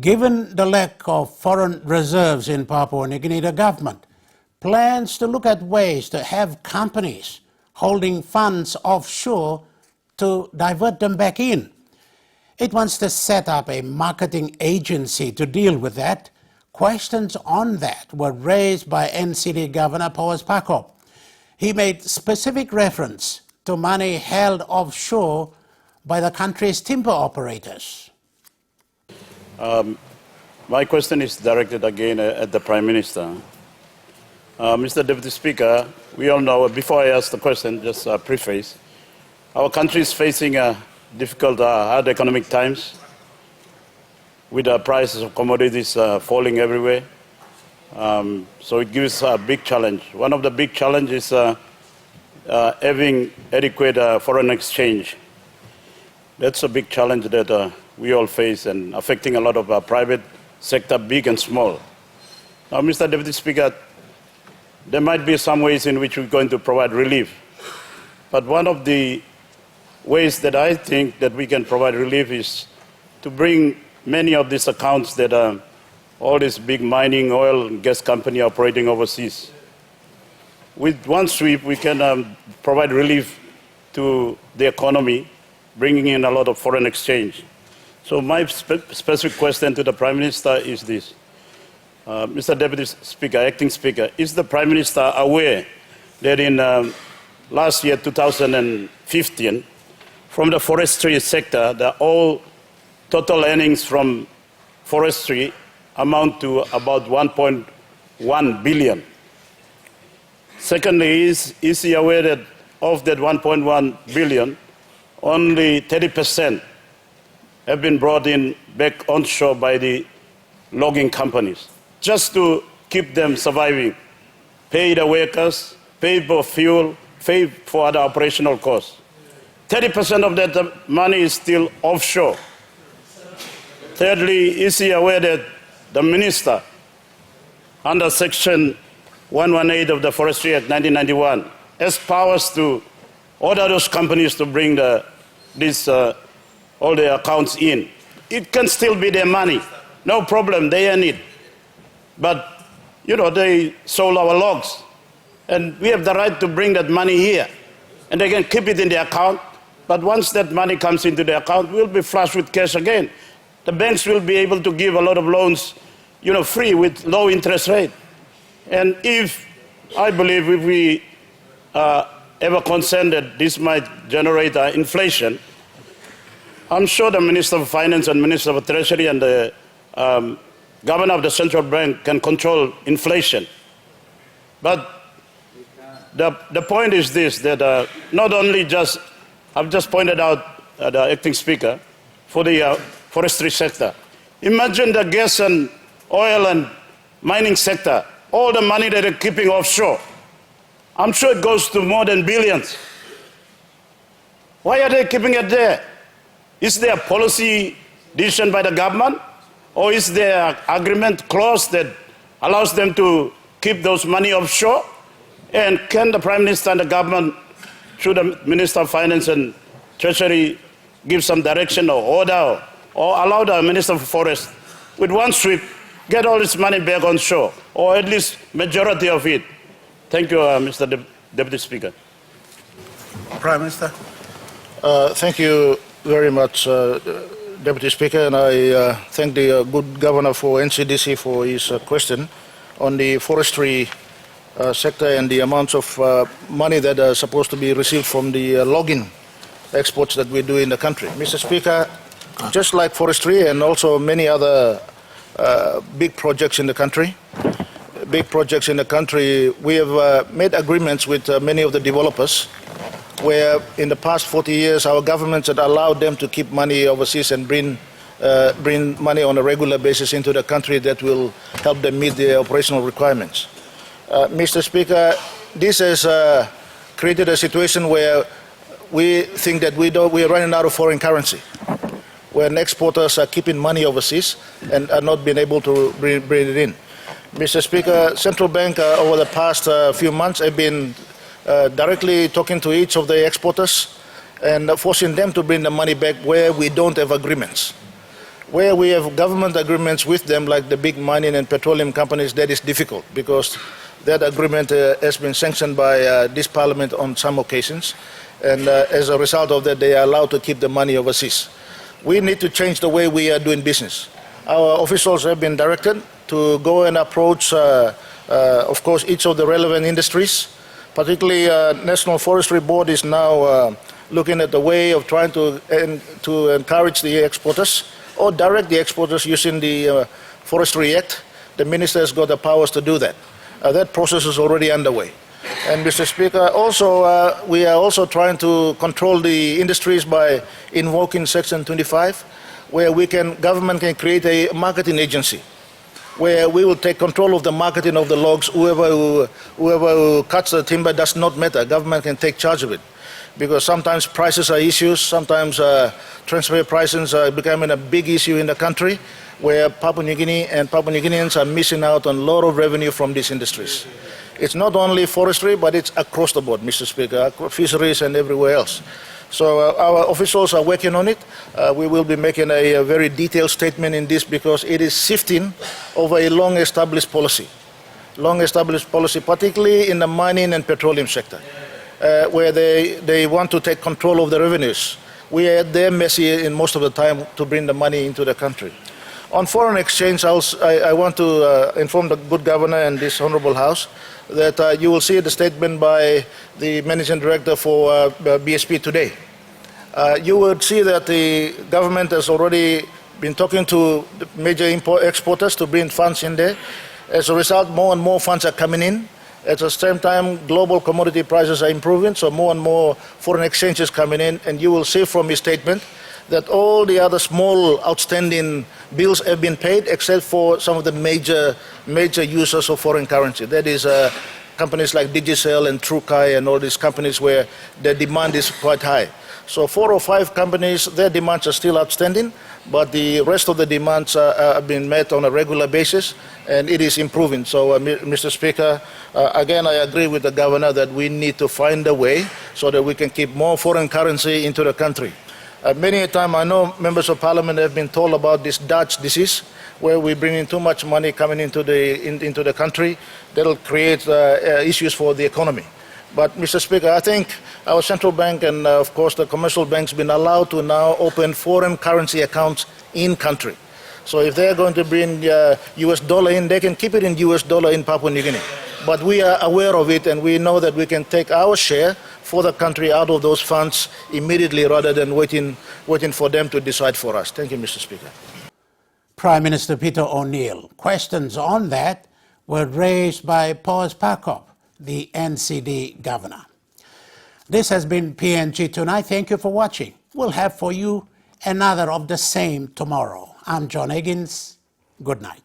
Given the lack of foreign reserves in Papua New Guinea, the government plans to look at ways to have companies holding funds offshore to divert them back in. It wants to set up a marketing agency to deal with that. Questions on that were raised by NCD Governor Powers Pakop. He made specific reference to money held offshore by the country's timber operators. My question is directed again at the Prime Minister. Mr. Deputy Speaker, we all know, before I ask the question, just a preface, our country is facing difficult, hard economic times with the prices of commodities falling everywhere. So it gives a big challenge. One of the big challenges is having adequate foreign exchange. That's a big challenge that we all face and affecting a lot of private sector, big and small. Now, Mr. Deputy Speaker, there might be some ways in which we're going to provide relief. But one of the ways that I think that we can provide relief is to bring many of these accounts that all these big mining, oil, and gas company operating overseas. With one sweep, we can provide relief to the economy, bringing in a lot of foreign exchange. So my specific question to the Prime Minister is this. Mr. Deputy Speaker, Acting Speaker, is the Prime Minister aware that in last year, 2015, from the forestry sector, the all total earnings from forestry amount to about 1.1 billion. Secondly, is he aware that of that 1.1 billion, only 30% have been brought in back onshore by the logging companies, just to keep them surviving, pay the workers, pay for fuel, pay for other operational costs. 30% of that money is still offshore. Thirdly, is he aware that the minister, under Section 118 of the Forestry Act 1991, has powers to order those companies to bring all their accounts in? It can still be their money. No problem, they earn it. But, you know, they sold our logs. And we have the right to bring that money here. And they can keep it in their account. But once that money comes into the account, we'll be flush with cash again. The banks will be able to give a lot of loans, you know, free with low interest rate. And I believe if we ever concerned that this might generate inflation, I'm sure the Minister of Finance and Minister of Treasury and the Governor of the Central Bank can control inflation. But the point is this, that not only I've just pointed out the Acting Speaker, for the forestry sector. Imagine the gas and oil and mining sector, all the money that they're keeping offshore. I'm sure it goes to more than billions. Why are they keeping it there? Is there a policy decision by the government? Or is there an agreement clause that allows them to keep those money offshore? And can the Prime Minister and the government, through the Minister of Finance and Treasury, give some direction or order or allow the Minister of Forest, with one sweep, get all this money back on shore, or at least majority of it? Thank you, Mr. Deputy Speaker. Prime Minister. Thank you very much, Deputy Speaker, and I thank the good Governor for NCDC for his question on the forestry sector and the amounts of money that are supposed to be received from the logging exports that we do in the country. Mr. Speaker, just like forestry and also many other big projects in the country, we have made agreements with many of the developers where in the past 40 years our governments had allowed them to keep money overseas and bring money on a regular basis into the country that will help them meet their operational requirements. Mr. Speaker, this has created a situation where we think that we are running out of foreign currency, when exporters are keeping money overseas and are not being able to bring it in. Mr. Speaker, Central Bank over the past few months have been directly talking to each of the exporters and forcing them to bring the money back where we don't have agreements. Where we have government agreements with them, like the big mining and petroleum companies, that is difficult because that agreement has been sanctioned by this parliament on some occasions. And as a result of that, they are allowed to keep the money overseas. We need to change the way we are doing business. Our officials have been directed to go and approach, of course, each of the relevant industries. Particularly, National Forestry Board is now looking at the way of trying to encourage the exporters or direct the exporters using the Forestry Act. The minister has got the powers to do that. That process is already underway. And Mr. Speaker, also we are also trying to control the industries by invoking Section 25, where government can create a marketing agency, where we will take control of the marketing of the logs. Whoever who cuts the timber does not matter. Government can take charge of it. Because sometimes prices are issues, sometimes transfer pricing are becoming a big issue in the country, where Papua New Guinea and Papua New Guineans are missing out on a lot of revenue from these industries. It's not only forestry, but it's across the board, Mr. Speaker, fisheries and everywhere else. So our officials are working on it. We will be making a very detailed statement in this because it is shifting over a long-established policy. Long-established policy, particularly in the mining and petroleum sector, where they want to take control of the revenues. We are at their mercy in most of the time to bring the money into the country. On foreign exchange, I want to inform the good governor and this honorable house that you will see the statement by the managing director for BSP today. You would see that the government has already been talking to the major exporters to bring funds in there. As a result, more and more funds are coming in. At the same time, global commodity prices are improving, so more and more foreign exchange is coming in, and you will see from his statement that all the other small outstanding bills have been paid except for some of the major users of foreign currency. That is companies like Digicel and Trukai and all these companies where the demand is quite high. So 4 or 5 companies, their demands are still outstanding, but the rest of the demands are being met on a regular basis, and it is improving. So, Mr. Speaker, again, I agree with the governor that we need to find a way so that we can keep more foreign currency into the country. Many a time, I know members of parliament have been told about this Dutch disease, where we bring in too much money coming into the country that will create issues for the economy. But, Mr. Speaker, I think our central bank and, of course, the commercial banks have been allowed to now open foreign currency accounts in country. So if they're going to bring US dollar in, they can keep it in US dollar in Papua New Guinea. But we are aware of it, and we know that we can take our share for the country out of those funds immediately rather than waiting for them to decide for us. Thank you, Mr. Speaker. Prime Minister Peter O'Neill. Questions on that were raised by Paul Pakop, the NCD governor. This has been PNG Tonight. Thank you for watching. We'll have for you another of the same tomorrow. I'm John Higgins. Good night.